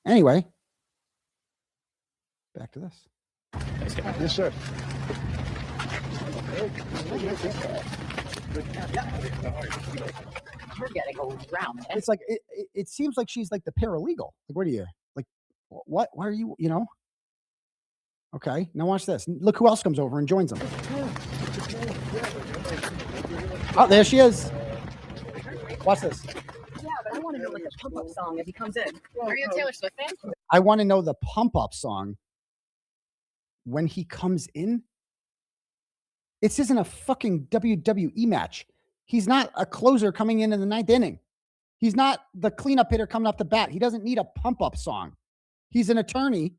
Anyway, back to this. Yes, sir. We're getting around. It's like it seems like she's like the paralegal. Like, what are you like? What? Why are you? You know? Okay. Now watch this. Look who else comes over and joins them. Oh, there she is. Watch this. Yeah, but I want to know like the pump up song as he comes in. Are you a Taylor Swift fan? I want to know the pump up song when he comes in. This isn't a fucking WWE match. He's not a closer coming in the ninth inning. He's not the cleanup hitter coming off the bat. He doesn't need a pump up song. He's an attorney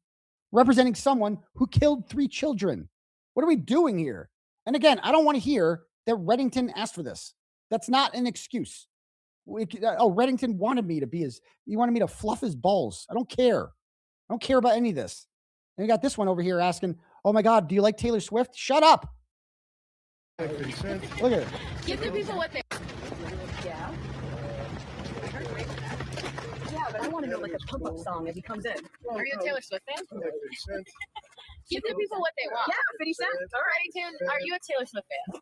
representing someone who killed 3 children. What are we doing here? And again, I don't want to hear that Reddington asked for this. That's not an excuse. Reddington wanted me to be he wanted me to fluff his balls. I don't care. I don't care about any of this. And you got this one over here asking, oh my God, do you like Taylor Swift? Shut up. Look at it. Give the people what they. Yeah. Yeah, but I want to know like a pump up song as he comes in. Are you a Taylor Swift fan? Give the people what they want. Yeah, 50 Cent. All right, Tim, are you a Taylor Swift fan?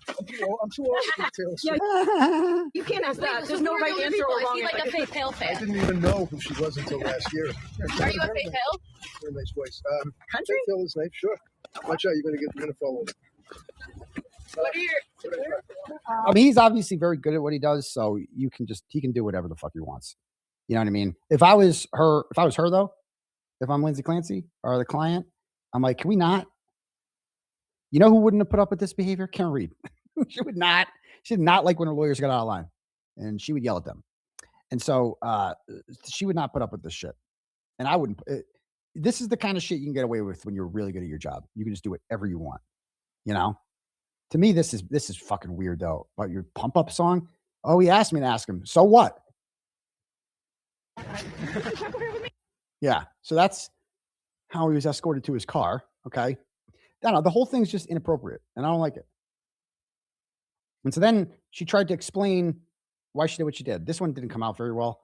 I'm too old to be Taylor Swift. Yeah, you can't ask that. There's no right answer or Is wrong he like a answer. Faith Hill I fan? didn't even know who she was until last year. Are you a Faith Hill? Very nice voice. Country? Faith Hill is nice, sure. Watch out, you're gonna follow me. What are your? I mean, he's obviously very good at what he does, so he can do whatever the fuck he wants. You know what I mean? If I was her though, if I'm Lindsay Clancy or the client, I'm like, can we not? You know who wouldn't have put up with this behavior? Karen Reed. She did not like when her lawyers got out of line, and she would yell at them. And so she would not put up with this shit. And I wouldn't. This is the kind of shit you can get away with when you're really good at your job. You can just do whatever you want. You know? To me, this is fucking weird though. About your pump up song. Oh, he asked me to ask him. So what? Yeah. So that's how he was escorted to his car. Okay. I don't know. The whole thing's just inappropriate, and I don't like it. And so then she tried to explain why she did what she did. This one didn't come out very well.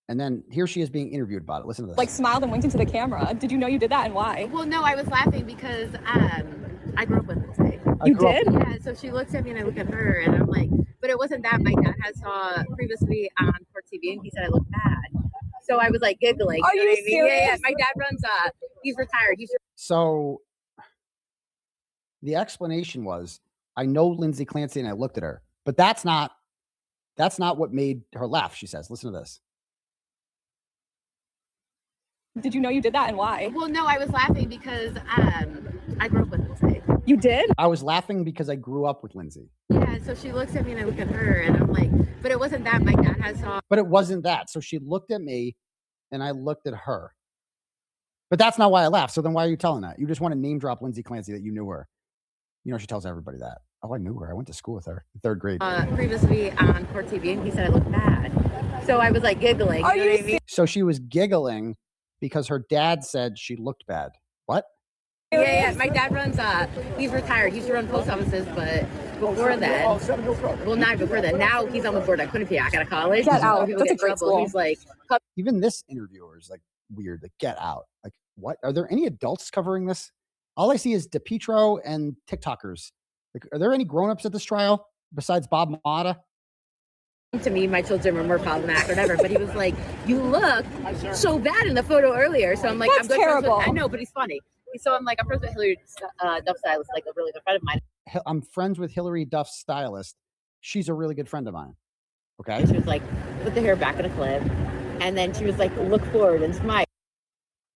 And then here she is being interviewed about it. Listen to this. Like smiled and winked into the camera. Did you know you did that and why? Well, no, I was laughing because I grew up with Lindsay. You did? Yeah, so she looks at me and I look at her and I'm like, but it wasn't that. My dad had saw previously on Court TV and he said I look bad. So I was like giggling. Are know you what I mean? serious? Yeah. My dad runs he's retired. So the explanation was, I know Lindsay Clancy and I looked at her, but that's not what made her laugh, she says. Listen to this. Did you know you did that and why? Well, no, I was laughing because I grew up with Lindsay. You did? I was laughing because I grew up with Lindsay. Yeah, so she looks at me and I look at her and I'm like, but it wasn't that. My dad had saw. But it wasn't that. So she looked at me and I looked at her. But that's not why I laughed. So then why are you telling that? You just want to name drop Lindsay Clancy that you knew her. You know, she tells everybody that. Oh, I knew her. I went to school with her in 3rd grade. Previously on Court TV and he said I look bad. So I was like giggling. Are you know you what I mean? So she was giggling because her dad said she looked bad. What? Yeah. My dad runs he's retired. He used to run post offices, but before that, well, not before that. Now he's on the board at Quinnipiac out of college. Get out. People That's get a great trouble. school. He's like, Even this interviewer is like weird. Like, get out. Like, what? Are there any adults covering this? All I see is DePietro and TikTokers. Like, are there any grown-ups at this trial besides Bob Mata? to me, my children were more problematic or whatever, but he was like, you look so bad in the photo earlier. So I'm like, That's I'm good friends terrible. with, I know, but he's funny. So I'm like, I'm friends with Hillary Duff Stylist, like a really good friend of mine. I'm friends with Hillary Duff's stylist. She's a really good friend of mine. Okay. And she was like, put the hair back in a clip. And then she was like, look forward and smile.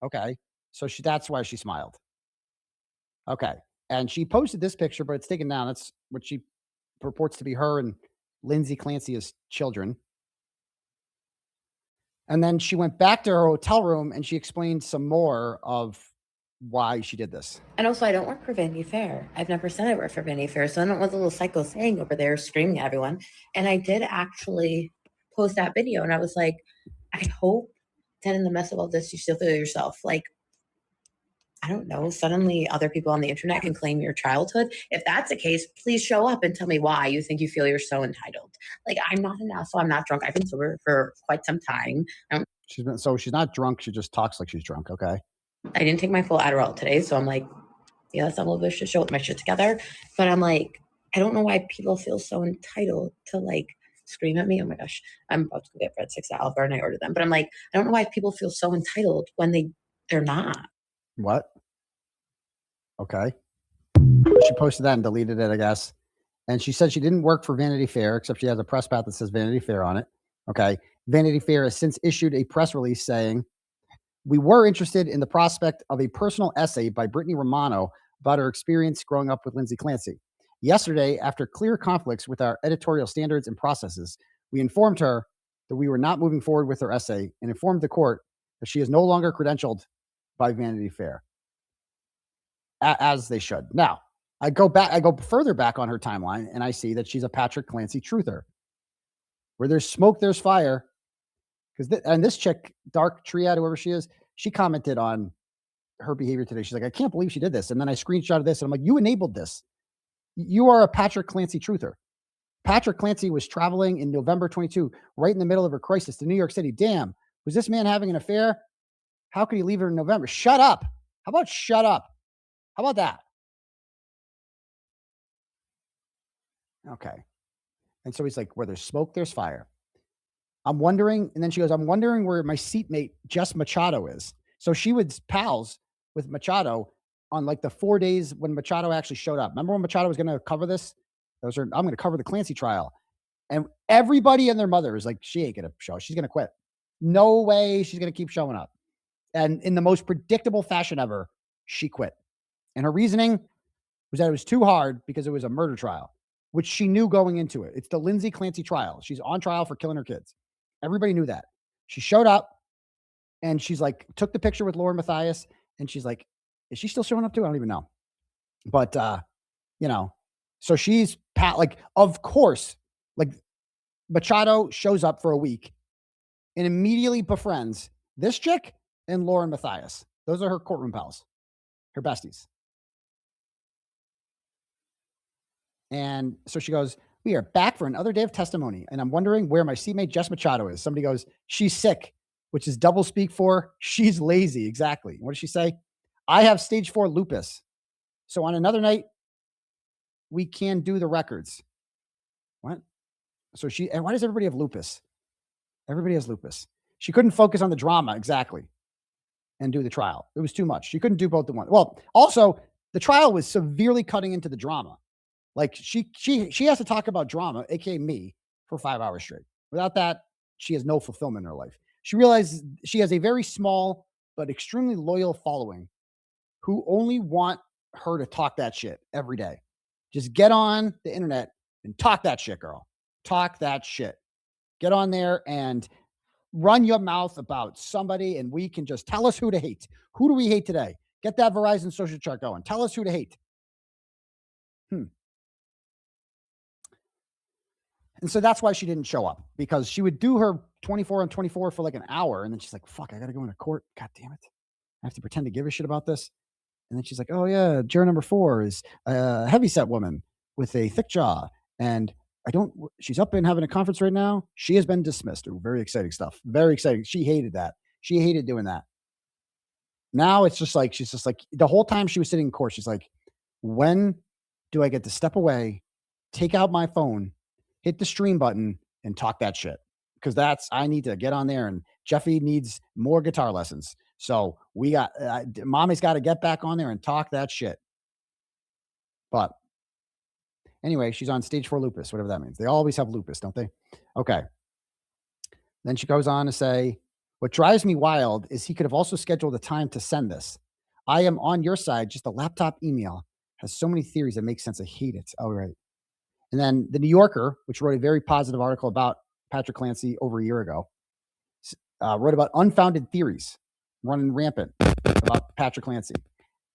Okay. So that's why she smiled. Okay. And she posted this picture, but it's taken down. That's what she purports to be her and Lindsay Clancy as children. And then she went back to her hotel room and she explained some more of why she did this. And also, I don't work for Vanity Fair. I've never said I work for Vanity Fair, so I don't know what the little psycho saying over there screaming at everyone. And I did actually post that video, and I was like, I hope that in the mess of all this, you still feel yourself. Like, I don't know, suddenly other people on the internet can claim your childhood. If that's the case, please show up and tell me why you think you feel you're so entitled. Like, I'm not an asshole. I'm not drunk. I've been sober for quite some time. She's not drunk. She just talks like she's drunk. Okay. I didn't take my full Adderall today, so I'm like, yeah, that's not a little bit of show with my shit together. But I'm like, I don't know why people feel so entitled to like scream at me. Oh my gosh, I'm about to go get breadsticks at Alvar and I ordered them. But I'm like, I don't know why people feel so entitled when they're not. What? Okay. She posted that and deleted it, I guess. And she said she didn't work for Vanity Fair, except she has a press pass that says Vanity Fair on it. Okay. Vanity Fair has since issued a press release saying, we were interested in the prospect of a personal essay by Brittany Romano about her experience growing up with Lindsay Clancy. Yesterday, after clear conflicts with our editorial standards and processes, we informed her that we were not moving forward with her essay and informed the court that she is no longer credentialed by Vanity Fair, as they should. Now, I go further back on her timeline, and I see that she's a Patrick Clancy truther. Where there's smoke, there's fire. And this chick, Dark Triad, whoever she is, she commented on her behavior today. She's like, I can't believe she did this. And then I screenshotted this, and I'm like, you enabled this. You are a Patrick Clancy truther. Patrick Clancy was traveling in November 22, right in the middle of her crisis to New York City. Damn, was this man having an affair? How could he leave her in November? Shut up. How about shut up? How about that? Okay. And so he's like, where there's smoke, there's fire. I'm wondering, and then she goes, I'm wondering where my seatmate, Jess Machado, is. So she was pals with Machado on like the 4 days when Machado actually showed up. Remember when Machado was going to cover this? I'm going to cover the Clancy trial. And everybody and their mother is like, she ain't going to show. She's going to quit. No way she's going to keep showing up. And in the most predictable fashion ever, she quit. And her reasoning was that it was too hard because it was a murder trial, which she knew going into it. It's the Lindsay Clancy trial. She's on trial for killing her kids. Everybody knew that. She showed up and she's like, took the picture with Lauren Matthias. And she's like, is she still showing up too? I don't even know. But, so she's like, of course, like Machado shows up for a week and immediately befriends this chick and Lauren Matthias. Those are her courtroom pals, her besties. And so she goes, we are back for another day of testimony. And I'm wondering where my seatmate, Jess Machado, is. Somebody goes, she's sick, which is double speak for she's lazy. Exactly. What does she say? I have stage 4 lupus. So on another night, we can do the records. What? So and why does everybody have lupus? Everybody has lupus. She couldn't focus on the drama exactly and do the trial. It was too much. She couldn't do both at once. Well, also the trial was severely cutting into the drama. Like she has to talk about drama, aka me, for 5 hours straight. Without that, she has no fulfillment in her life. She realizes she has a very small but extremely loyal following who only want her to talk that shit every day. Just get on the internet and talk that shit, girl. Talk that shit. Get on there and run your mouth about somebody, and we can just tell us who to hate. Who do we hate today? Get that Verizon social chart going. Tell us who to hate. And so that's why she didn't show up, because she would do her 24 on 24 for like an hour. And then she's like, fuck, I got to go into court. God damn it. I have to pretend to give a shit about this. And then she's like, oh yeah, juror number 4 is a heavyset woman with a thick jaw. And she's up and having a conference right now. She has been dismissed. Ooh, very exciting stuff. Very exciting. She hated that. She hated doing that. Now it's just like, she's just like, the whole time she was sitting in court, she's like, when do I get to step away, take out my phone, hit the stream button, and talk that shit? Because I need to get on there, and Jeffy needs more guitar lessons. So mommy's got to get back on there and talk that shit. But anyway, she's on stage 4 lupus, whatever that means. They always have lupus, don't they? Okay. Then she goes on to say, what drives me wild is he could have also scheduled a time to send this. I am on your side. Just a laptop email has so many theories that make sense. I hate it. Oh, right. And then the New Yorker, which wrote a very positive article about Patrick Clancy over a year ago, wrote about unfounded theories running rampant about Patrick Clancy.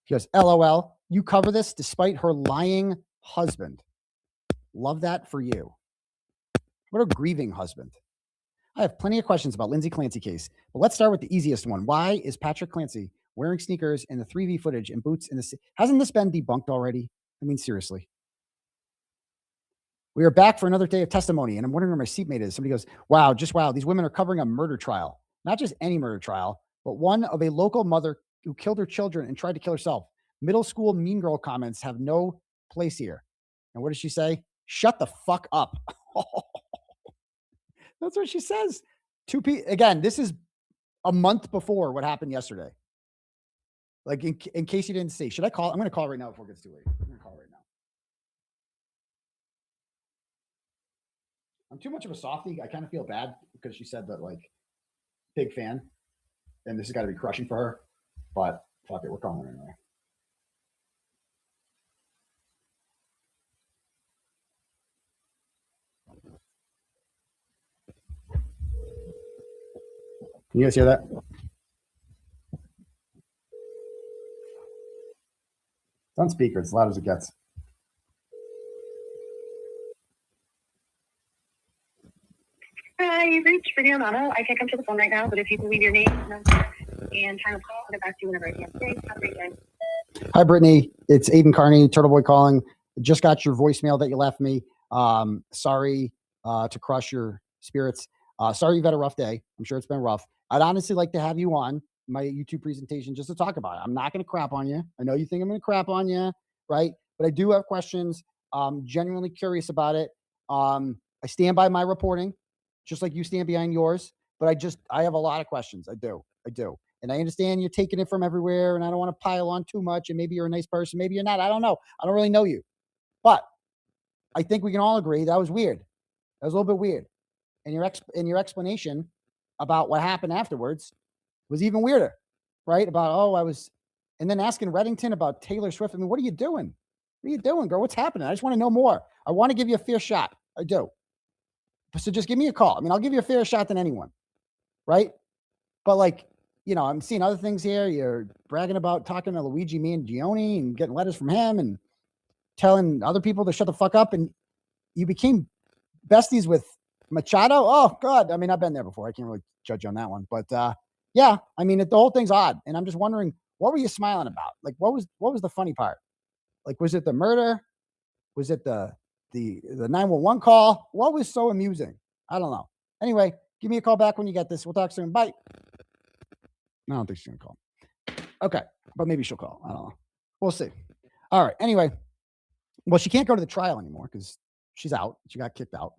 He goes, LOL, you cover this despite her lying husband. Love that for you. What a grieving husband. I have plenty of questions about Lindsay Clancy case, but let's start with the easiest one. Why is Patrick Clancy wearing sneakers in the 3V footage and boots in the. Hasn't this been debunked already? I mean, seriously. We are back for another day of testimony, and I'm wondering where my seatmate is. Somebody goes, wow, just wow. These women are covering a murder trial. Not just any murder trial, but one of a local mother who killed her children and tried to kill herself. Middle school mean girl comments have no place here. And what does she say? Shut the fuck up. That's what she says. Again, this is a month before what happened yesterday. Like, in case you didn't see, should I call? I'm going to call right now before it gets too late. I'm going to call right now. I'm too much of a softie. I kind of feel bad because she said that, like, big fan, and this has got to be crushing for her. But fuck it, we're calling her anyway. Can you guys hear that? It's on speaker. It's as loud as it gets. Hi, you've reached Video Mama. I can't come to the phone right now, but if you can leave your name, number, and time of call, I'll get back to you whenever I can. Thanks. Have a great day. Hi, Brittany. It's Aiden Carney, Turtle Boy calling. Just got your voicemail that you left me. Sorry to crush your spirits. Sorry you've had a rough day. I'm sure it's been rough. I'd honestly like to have you on my YouTube presentation just to talk about it. I'm not going to crap on you. I know you think I'm going to crap on you, right? But I do have questions. I'm genuinely curious about it. I stand by my reporting, just like you stand behind yours. But I have a lot of questions. I do. And I understand you're taking it from everywhere, and I don't want to pile on too much. And maybe you're a nice person. Maybe you're not. I don't know. I don't really know you. But I think we can all agree that was weird. That was a little bit weird. And your explanation about what happened afterwards was even weirder, right? About, and then asking Reddington about Taylor Swift. I mean, what are you doing? What are you doing, girl? What's happening? I just want to know more. I want to give you a fair shot. I do. So just give me a call. I mean, I'll give you a fair shot than anyone, right? But, like, you know, I'm seeing other things here. You're bragging about talking to Luigi Mangione and getting letters from him and telling other people to shut the fuck up. And you became besties with Machado. Oh, God. I mean, I've been there before. I can't really judge you on that one. But, yeah, I mean, the whole thing's odd. And I'm just wondering, what were you smiling about? Like, what was the funny part? Like, was it the murder? Was it the 911 call? What was so amusing? I don't know. Anyway, give me a call back when you get this. We'll talk soon. Bye. I don't think she's going to call. Okay. But maybe she'll call. I don't know. We'll see. All right. Anyway. Well, she can't go to the trial anymore because she's out. She got kicked out.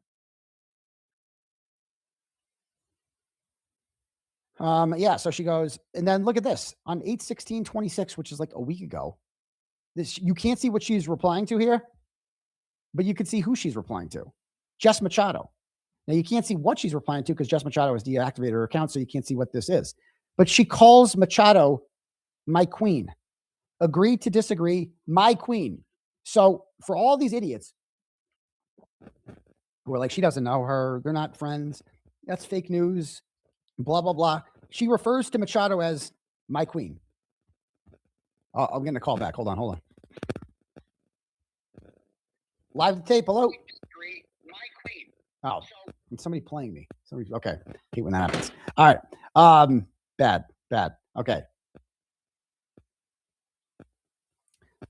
Yeah. So she goes, and then look at this on 8/16/26, which is like a week ago. You can't see what she's replying to here, but you can see who she's replying to. Jess Machado. Now you can't see what she's replying to because Jess Machado has deactivated her account, so you can't see what this is. But she calls Machado my queen. Agree to disagree, my queen. So for all these idiots who are like, she doesn't know her, they're not friends, that's fake news, blah, blah, blah. She refers to Machado as my queen. I'm getting a call back. Hold on. Live the tape. Hello. My queen. Oh, and somebody playing me. Okay. Hate when that happens. All right. Bad. Okay.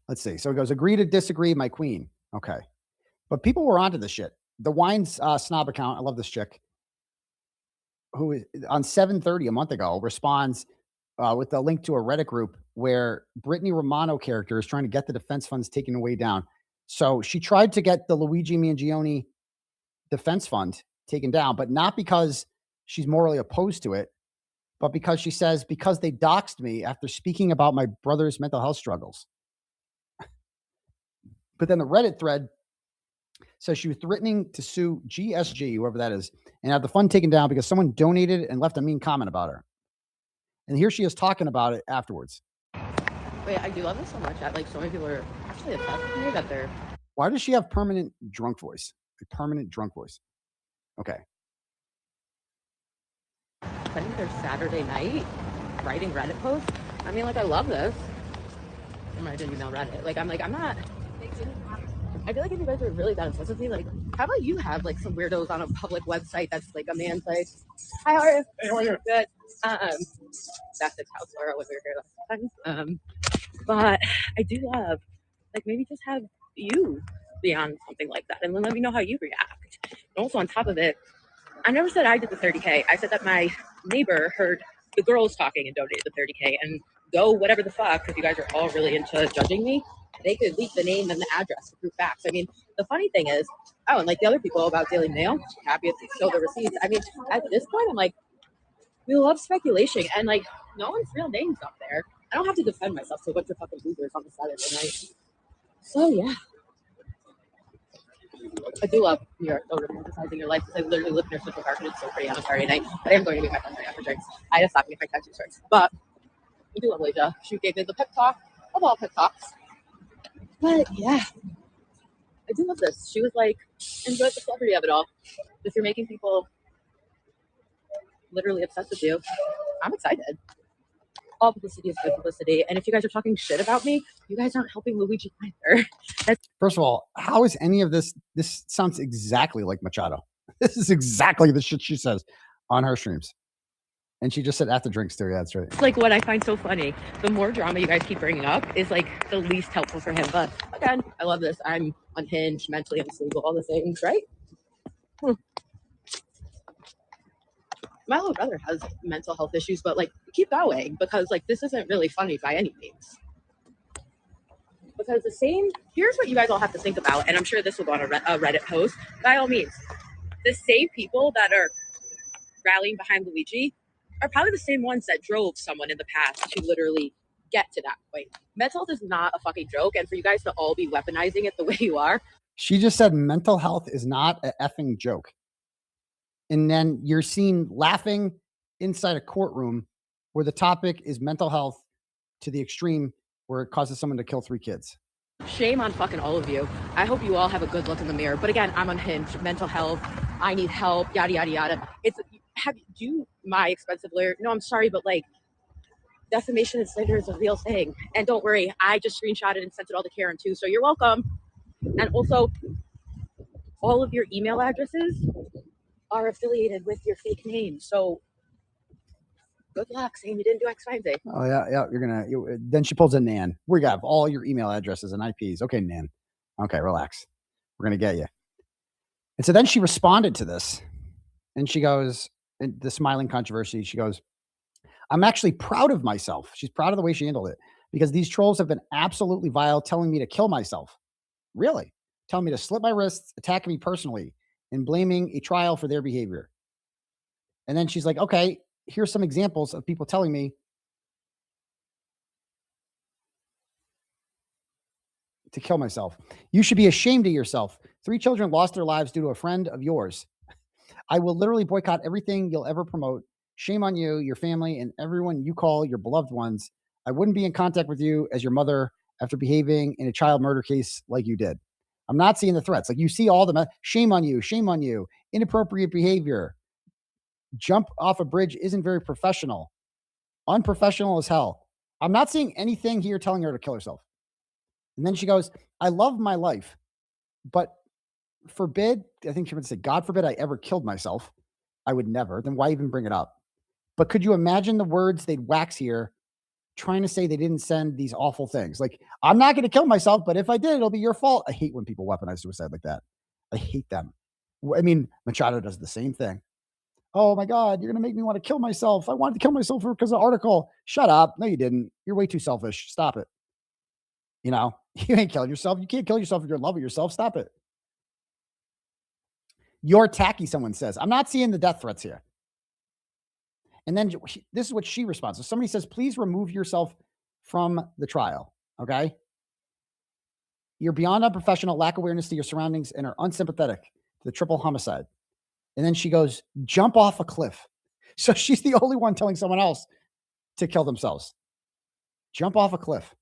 Let's see. So it goes, agree to disagree, my queen. Okay. But people were onto this shit. The Wines Snob account, I love this chick, who is on 7:30 a month ago, responds with a link to a Reddit group where Brittany Romano character is trying to get the defense funds taken away down. So she tried to get the Luigi Mangione defense fund taken down, but not because she's morally opposed to it, but because she says, because they doxed me after speaking about my brother's mental health struggles. But then the Reddit thread says she was threatening to sue GSG, whoever that is, and have the fund taken down because someone donated and left a mean comment about her. And here she is talking about it afterwards. Wait, I do love this so much that, like, so many people are actually obsessed with me that they're... Why does she have permanent drunk voice? A permanent drunk voice. Okay. Spending their Saturday night writing Reddit posts. I mean, like, I love this. I didn't email Reddit. Like, I'm not... I feel like if you guys are really that obsessed with me, like, how about you have like some weirdos on a public website that's like a man's like, hi, how are you? Hey, how are you? Good. That's the house Laura when we were here last time. But I do love, like, maybe just have you be on something like that and then let me know how you react. And also on top of it, I never said I did the 30K. I said that my neighbor heard the girls talking and donated the 30K. And go whatever the fuck, if you guys are all really into judging me, they could leak the name and the address to prove facts. I mean, the funny thing is, oh, and like the other people about Daily Mail, happy to show the receipts. I mean, at this point, I'm like, we love speculation, and like, no one's real names up there. I don't have to defend myself to a bunch of fucking losers on the Saturday night. So yeah, I do love New York, though, romanticizing your life, because I literally live near Central Park and it's so pretty on a Saturday night. But I am going to meet my friends right after drinks. I just stopped to get my tattoo starts. But I do love Leja. She gave me the pep talk of all pep talks. But yeah, I do love this. She was like, enjoy the celebrity of it all. If you're making people literally obsessed with you, I'm excited. All publicity is good publicity. And if you guys are talking shit about me, you guys aren't helping Luigi either. First of all, how is any of this? This sounds exactly like Machado. This is exactly the shit she says on her streams. And she just said after drinks too. Yeah, that's right. It's like what I find so funny. The more drama you guys keep bringing up is like the least helpful for him. But again, I love this. I'm unhinged, mentally unstable, all the things, right? My little brother has mental health issues, but like keep going, because like this isn't really funny by any means. Because here's what you guys all have to think about, and I'm sure this will go on a Reddit post. By all means, the same people that are rallying behind Luigi are probably the same ones that drove someone in the past to literally get to that point. Mental health is not a fucking joke, and for you guys to all be weaponizing it the way you are. She just said mental health is not an effing joke. And then you're seen laughing inside a courtroom where the topic is mental health to the extreme where it causes someone to kill 3 kids. Shame on fucking all of you. I hope you all have a good look in the mirror. But again, I'm unhinged, mental health, I need help, yada, yada, yada. My expensive lawyer? No, I'm sorry, but like, defamation and slander is a real thing. And don't worry, I just screenshotted and sent it all to Karen too, so you're welcome. And also, all of your email addresses are affiliated with your fake name. So good luck saying you didn't do X, Y, and Z. Oh, yeah. Then she pulls a Nan. We got all your email addresses and IPs. Okay, Nan. Okay, relax. We're going to get you. And so then she responded to this. And she goes, in the smiling controversy, she goes, I'm actually proud of myself. She's proud of the way she handled it, because these trolls have been absolutely vile, telling me to kill myself. Really? Telling me to slit my wrists, attacking me personally, and blaming a trial for their behavior. And then she's like, okay, here's some examples of people telling me to kill myself. You should be ashamed of yourself. 3 children lost their lives due to a friend of yours. I will literally boycott everything you'll ever promote. Shame on you, your family, and everyone you call your beloved ones. I wouldn't be in contact with you as your mother after behaving in a child murder case like you did. I'm not seeing the threats. Like, you see all the shame on you, inappropriate behavior. Jump off a bridge isn't very professional. Unprofessional as hell. I'm not seeing anything here telling her to kill herself. And then she goes, I love my life, but forbid, I think she would say, God forbid I ever killed myself. I would never. Then why even bring it up? But could you imagine the words they'd wax here trying to say they didn't send these awful things? Like, I'm not going to kill myself, but if I did, it'll be your fault. I hate when people weaponize suicide like that. I hate them. I mean, Machado does the same thing. Oh my God, you're going to make me want to kill myself. I wanted to kill myself because of the article. Shut up. No, you didn't. You're way too selfish. Stop it. You ain't killing yourself. You can't kill yourself if you're in love with yourself. Stop it. You're tacky, someone says. I'm not seeing the death threats here. And then this is what she responds. So somebody says, please remove yourself from the trial. Okay. You're beyond unprofessional, lack awareness to your surroundings, and are unsympathetic to the triple homicide. And then she goes, jump off a cliff. So she's the only one telling someone else to kill themselves. Jump off a cliff.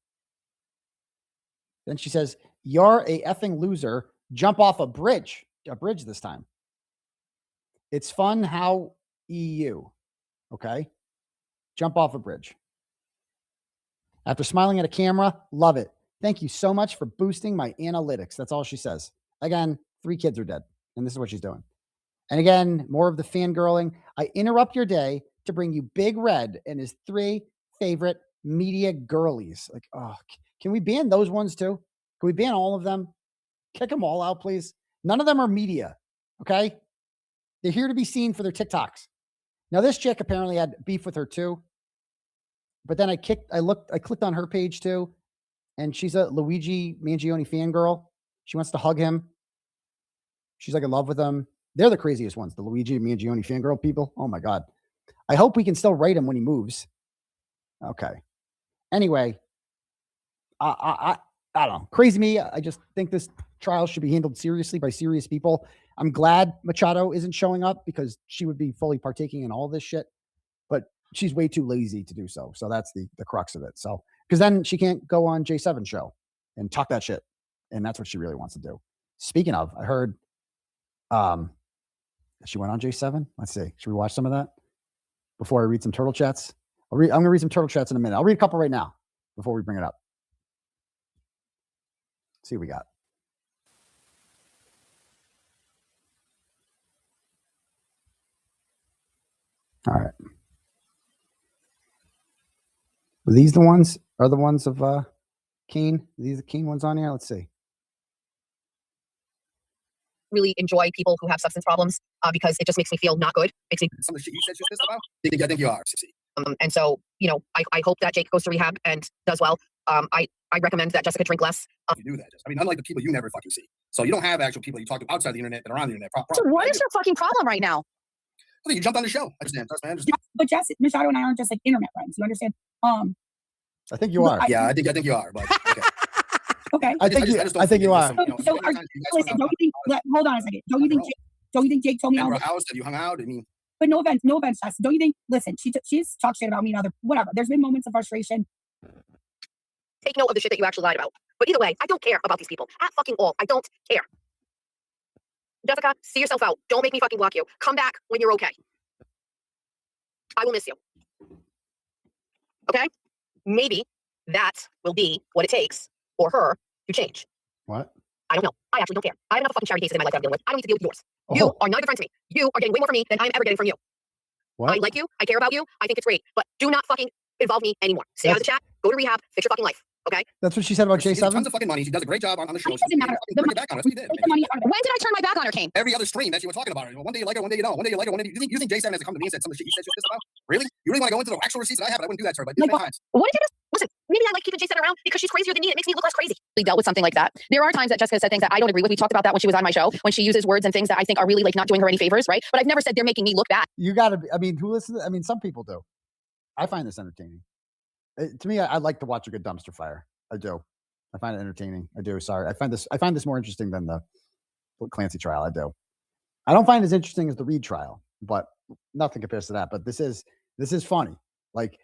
Then she says, you're a effing loser. Jump off a bridge this time. It's fun how EU. Okay. Jump off a bridge. After smiling at a camera, love it. Thank you so much for boosting my analytics. That's all she says. Again, 3 kids are dead, and this is what she's doing. And again, more of the fangirling. I interrupt your day to bring you Big Red and his 3 favorite media girlies. Like, oh, can we ban those ones too? Can we ban all of them? Kick them all out, please. None of them are media. Okay. They're here to be seen for their TikToks. Now, this chick apparently had beef with her too. But then I clicked on her page too. And she's a Luigi Mangione fangirl. She wants to hug him. She's like in love with him. They're the craziest ones, the Luigi Mangione fangirl people. Oh my God. I hope we can still write him when he moves. Okay. Anyway, I don't know. Crazy me. I just think this trial should be handled seriously by serious people. I'm glad Machado isn't showing up because she would be fully partaking in all this shit, but she's way too lazy to do so. So that's the crux of it. So, because then she can't go on J7 show and talk that shit. And that's what she really wants to do. Speaking of, I heard she went on J7. Let's see. Should we watch some of that before I read some turtle chats? I'm going to read some turtle chats in a minute. I'll read a couple right now before we bring it up. Let's see what we got. All right. Were these the ones? Are the ones of Kane? Are these the Kane ones on here? Let's see. Really enjoy people who have substance problems because it just makes me feel not good. Makes me Some of the shit you said she's pissed about? I think you are, Sissy. and so I hope that Jake goes to rehab and does well. I recommend that Jessica drink less. You do that. I mean, unlike the people you never fucking see. So you don't have actual people you talk to outside the internet that are on the internet. So what is your fucking problem right now? Well, you jumped on the show. I understand. Trust me, I understand. But Jess, Machado and I aren't just like internet friends. You understand? I think you are. Yeah, I think you are. But okay. Okay. I think you are. Listen, don't you think? Hold on a second. Don't you think Jake told me all Remember this? a house that you hung out? I mean, But no offense, Jess. Don't you think? Listen, she's talked shit about me and other whatever. There's been moments of frustration. Take note of the shit that you actually lied about. But either way, I don't care about these people at fucking all. I don't care. Jessica, see yourself out. Don't make me fucking block you. Come back when you're okay. I will miss you. Okay? Maybe that will be what it takes for her to change. What? I don't know. I actually don't care. I have enough fucking charity cases in my life that I'm dealing with. I don't need to deal with yours. Oh. You are not a good friend to me. You are getting way more from me than I'm ever getting from you. What? I like you. I care about you. I think it's great. But do not fucking involve me anymore. Stay out of the chat. Go to rehab. Fix your fucking life. Okay? That's what she said about she gets J7? tons of fucking money. She does a great job on the show. It doesn't matter. Bring it back on. That's what you did. Take the money out of it. When did I turn my back on her, Kane? Every other stream that you were talking about her. One day you like her, one day you don't. One day you like her, one day you think J7 has to come to me and said some of the shit you said she was pissed about? Really? You really want to go into the actual receipts that I have? I wouldn't do that to her, but Like many times. What did you just listen? Maybe I like keeping J7 around because she's crazier than me. It makes me look less crazy. We dealt with something like that. There are times that Jessica said things that I don't agree with. We talked about that when she was on my show, when she uses words and things that I think are really like not doing her any favors, right? But I've never said they're making me look bad. You got to be, I mean, who listens? I mean, some people do. I find this entertaining. To me, I like to watch a good dumpster fire. I do. I find it entertaining. I do. Sorry. I find this more interesting than the Clancy trial. I do. I don't find it as interesting as the Reed trial, but nothing compares to that. But this is funny. Like,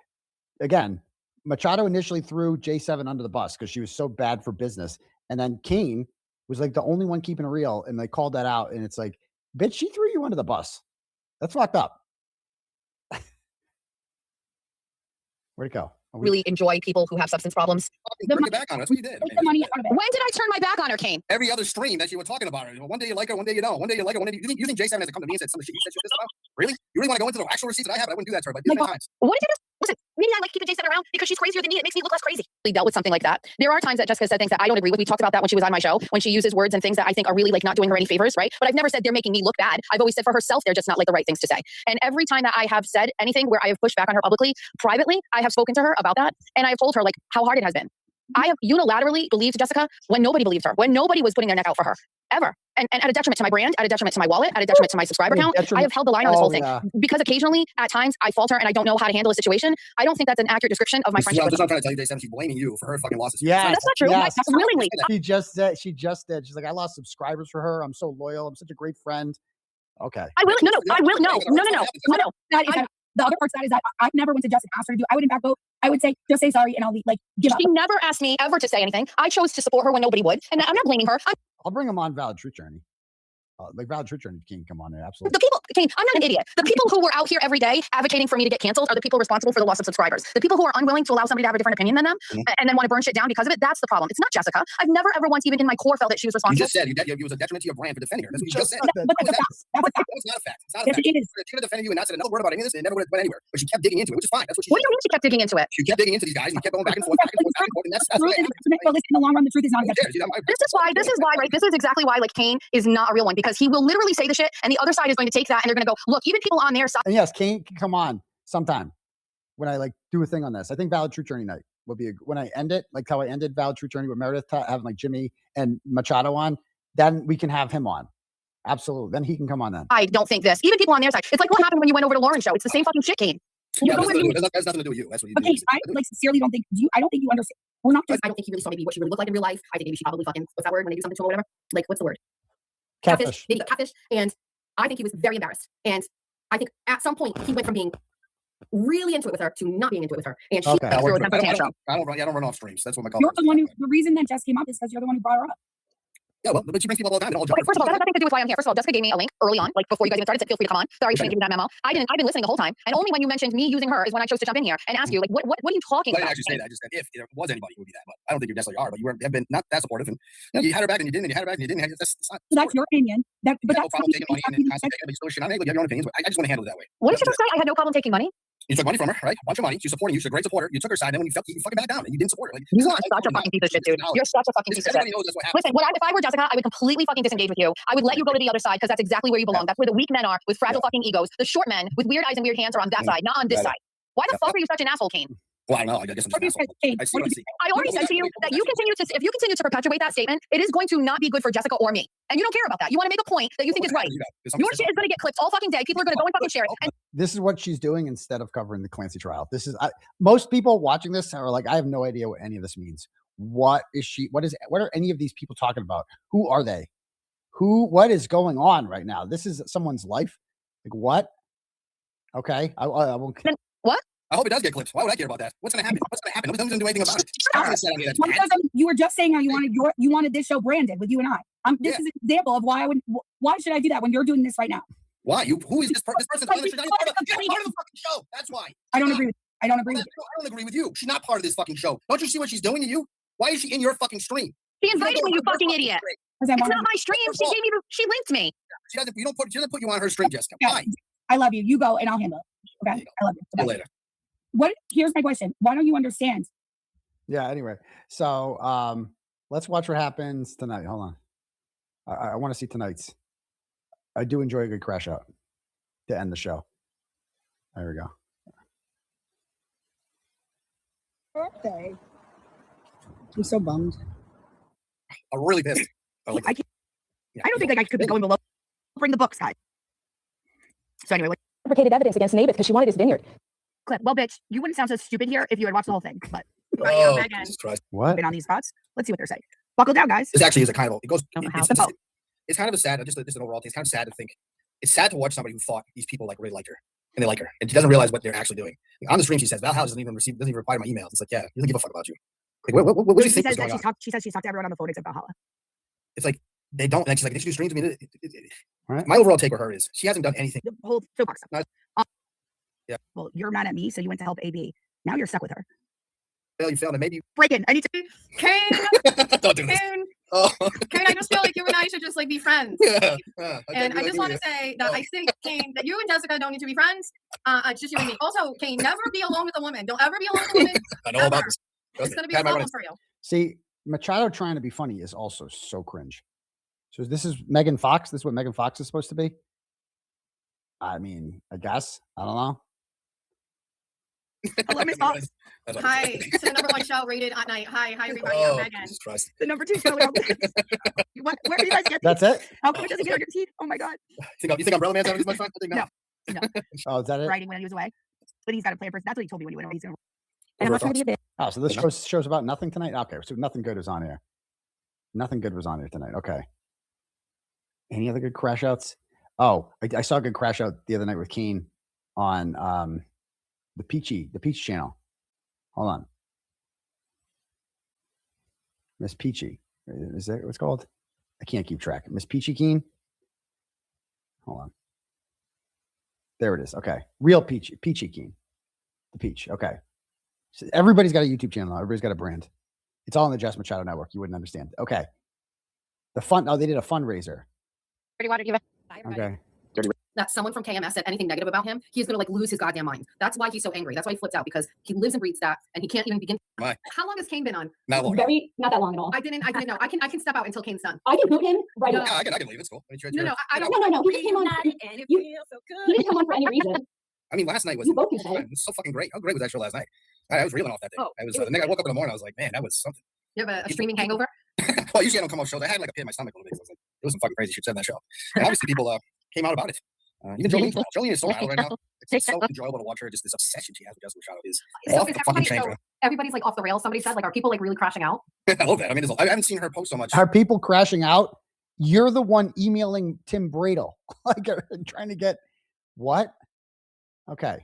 again, Machado initially threw J7 under the bus because she was so bad for business. And then Kane was like the only one keeping it real. And they called that out. And it's like, bitch, she threw you under the bus. That's fucked up. Where'd it go? Really enjoy people who have substance problems. Bring it back on her. That's what you did. Take the money out of it. When did I turn my back on her, Kane? Every other stream that you were talking about her. One day you like her, one day you don't. One day you like her, one day you think J7 has to come to me and said some of the shit you said she was pissed about? Really? You really want to go into the actual receipts that I have? I wouldn't do that to her, but many times. What did you just listen? Maybe I like keeping J7 around because she's crazier than me. It makes me look less crazy. We dealt with something like that. There are times that Jessica said things that I don't agree with. We talked about that when she was on my show, when she uses words and things that I think are really like not doing her any favors, right? But I've never said they're making me look bad. I've always said for herself, they're just not like the right things to say. And every time that I have said anything where I have pushed back on her publicly, privately, I have spoken to her about that. And I've told her like how hard it has been. I have unilaterally believed Jessica when nobody believed her, when nobody was putting their neck out for her, ever. And at a detriment to my brand, at a detriment to my wallet, at a detriment to my subscriber count. I have held the line on this whole thing. Because occasionally, at times, I falter and I don't know how to handle a situation. I don't think that's an accurate description of my friendship. I'm just trying to tell you, J7, she's blaming you for her fucking losses. Yeah, that's not true. Yes. That's willingly. She just did. She's like, I lost subscribers for her. I'm so loyal. I'm such a great friend. Okay. I will. No. That is the other part of that is that I never went to Jess and asked her to do. I would in fact go. I would say, just say sorry, and I'll like give up. She never asked me ever to say anything. I chose to support her when nobody would, and I'm not blaming her. I'll bring him on Valid Truth Journey. Like Valid Truth Journey can come on there. Absolutely. The people, Kane, I'm not an idiot. The people who were out here every day advocating for me to get canceled are the people responsible for the loss of subscribers. The people who are unwilling to allow somebody to have a different opinion than them and then want to burn shit down because of it, that's the problem. It's not Jessica. I've never ever once even in my core felt that she was responsible. You just said it was a detriment to your brand for defending her. That's what you just said. But that's a fact. That's a fact. It's not a fact. It's not a Yes, fact. it is. She could have defended you and not said another word about any of this, and it never would have went anywhere. But she kept digging into it, which is fine. That's what she What do did. you mean she kept digging into it? She kept digging into these guys and kept going back and forth, and that's Truth what is happened. but listen, in the long run, the truth is not a This This is why, right? This is exactly why, like, Kane is not a real one, because he will literally say the shit, and the other side is going to take that, and they're going to go, look, even people on their side. And yes, Kane can come on sometime when I like do a thing on this. I think Valid Truth Journey night will be when I end it, like how I ended Valid Truth Journey with Meredith, having like Jimmy and Machado on. Then we can have him on. Absolutely. Then he can come on then. I don't think this. Even people on their side. It's like what happened when you went over to Lauren's show. It's the same fucking shit, Kane. Yeah, that's nothing to do with you. That's what you do. Okay, I like sincerely don't think I don't think you understand. We're not just I don't think he really saw maybe what she really looked like in real life. I think maybe she probably fucking, what's that word when they do something to him or whatever? Like, what's the word? Catfish. Maybe catfish. And I think he was very embarrassed. And I think at some point he went from being really into it with her to not being into it with her. And she Okay. threw a temper tantrum. I don't run off streams. That's what my you're call the one who the reason that Jess came up is because you're the one who brought her up. Yeah, well, but she brings people all the time. And all Okay, first of all, that has nothing to do with why I'm here. First of all, Jessica gave me a link early on, like before you guys even started, said feel free to come on. Sorry, she didn't give you that memo. I've been listening the whole time, and only when you mentioned me using her is when I chose to jump in here and ask you, like, what are you talking I about? didn't actually say that. I just said if there was anybody, it would be that. But I don't think you necessarily are. But you have been not that supportive, and you had her back and you didn't, and you had her back and you didn't. That's not. So that's your opinion. But You have no that's problem taking money and constantly taking money. Shit, I know you have your own opinions, but I just want to handle it that way. What did you just say? I had no problem taking money. You took money from her, right? A bunch of money. She's supporting you. She's a great supporter. You took her side, and when you felt you fucking back down, and you didn't support her. Like, You are such a fucking piece of shit, dude. You're such a fucking piece of shit. Everybody knows that's what happened. Listen, if I were Jessica, I would completely fucking disengage with you. I would let you go to the other side because that's exactly where you belong. That's where the weak men are with fragile fucking egos. The short men with weird eyes and weird hands are on that side, not on this side. Why the fuck are you such an asshole, Kane? Well, I don't know. I guess I'm just an asshole. I see what I see. I already said to you that if you continue to perpetuate that statement, it is going to not be good for Jessica or me. And you don't care about that. You want to make a point that you think is right. Your shit is going to get clipped all fucking day. People are going to go and fucking share it. And This is what she's doing instead of covering the Clancy trial. This is most people watching this are like, I have no idea what any of this means. What are any of these people talking about? Who are they? What is going on right now? This is someone's life. Like what? Okay. I won't. What? I hope it does get clipped. Why would I care about that? What's going to happen? What's going to happen? Nobody's going to do anything about it. Because you were just saying how you wanted this show branded with you and I. This is an example of why should I do that when you're doing this right now? Why? Who is this person? This person's part of the fucking show. That's why. I don't agree with you. I don't agree with you. She's not part of this fucking show. Don't you see what she's doing to you? Why is she in your fucking stream? She invited me, you fucking idiot. It's not my stream. She linked me. She doesn't put you on her stream, Jessica. Why? I love you. You go and I'll handle it. Okay. I love you. See you later. Here's my question. Why don't you understand? Yeah. Anyway, so let's watch what happens tonight. Hold on. I want to see tonight's. I do enjoy a good crash out to end the show. There we go. Birthday. I'm so bummed. I'm really pissed. I don't think I could be going below. Bring the books, guys. So anyway, Fabricated evidence against Navis because she wanted his vineyard. clip. Well, bitch, you wouldn't sound so stupid here if you had watched the whole thing. But Oh, Jesus Christ. What? been on these spots. Let's see what they're saying. Buckle down, guys. This actually is a kind of, it goes, Don't know how it's, to it's, vote. it's kind of a sad, just an overall thing. It's kind of sad to think, it's sad to watch somebody who thought these people like really liked her and they like her and she doesn't realize what they're actually doing. Like, on the stream, she says, Val House doesn't even reply to my emails. It's like, yeah, he doesn't give a fuck about you. Like, what do you think is going on? She says she's talked to everyone on the phone except Valhalla. It's like, they don't, and she's like, they should do streams. I mean, Right. my overall take with her is she hasn't done anything. The whole soapbox stuff. Yeah. Well, you're mad at me, so you went to help AB. Now you're stuck with her. Well, you failed, and maybe Breaking. I need to. Kane, don't do this. Kane, Oh. Kane, I just feel like you and I should just like be friends. Yeah. And I just want to say that I think, Kane, that you and Jessica don't need to be friends. It's just you and me. Also, Kane, never be alone with a woman. Don't ever be alone with a woman. I know about this. It's going to be a problem for you. See, Machado trying to be funny is also so cringe. So this is Megan Fox. This is what Megan Fox is supposed to be. I mean, I guess. I don't know. Hello, Miss Fox. Hi, to the number one show rated at night. Hi, everybody. I'm Megan. Jesus Christ. The number 2 show. Where do you guys get these? That's it? How come it doesn't get on your teeth? Oh my God. You think Umbrella Man's having this much fun? I think not. No. Oh, is that it? Writing when he was away. But he's got a plan for. That's what he told me when he went away. He's gonna. And I'm not trying to be a bitch. Oh, so this show's about nothing tonight? Okay, so nothing good was on here. Nothing good was on here tonight. Okay. Any other good crash outs? Oh, I saw a good crash out the other night with Keen on the Peach channel. Hold on. Miss Peachy. Is that what's called? I can't keep track. Miss Peachy Keen. Hold on. There it is. Okay. Real Peachy Keen. The Peach. Okay. So everybody's got a YouTube channel now. Everybody's got a brand. It's all in the Jess Machado Network. You wouldn't understand. Okay. They did a fundraiser. Dirty water, give it. Okay. That someone from KMS said anything negative about him, he's gonna like lose his goddamn mind. That's why he's so angry. That's why he flips out, because he lives and breathes that, and he can't even begin. Why? How long has Kane been on? Not long. Not that long at all. I didn't know. I can step out until Kane's done. I can boot him right No. away. Yeah, I can leave. It's cool. No, I don't. No. He just came on. He didn't come on for any reason. I mean, last night was, You both can say. it was so fucking great. How great was that show last night? I was reeling off that day. Oh, I was. The night I woke up in the morning, I was like, man, that was something. You have a streaming hangover? Well, usually I don't come off shows. I had like a pit in my stomach a little bit. So I was like, there was some fucking crazy shit said in that show. And obviously people came out about it. Even Jolene is so idle right now. It's so enjoyable to watch her. Just this obsession she has with Jessica Machado is off the fucking chain. Everybody's like off the rails. Somebody said, like, are people like really crashing out? I love that. I mean, I haven't seen her post so much. Are people crashing out? You're the one emailing Tim Bradle, like trying to get what? Okay.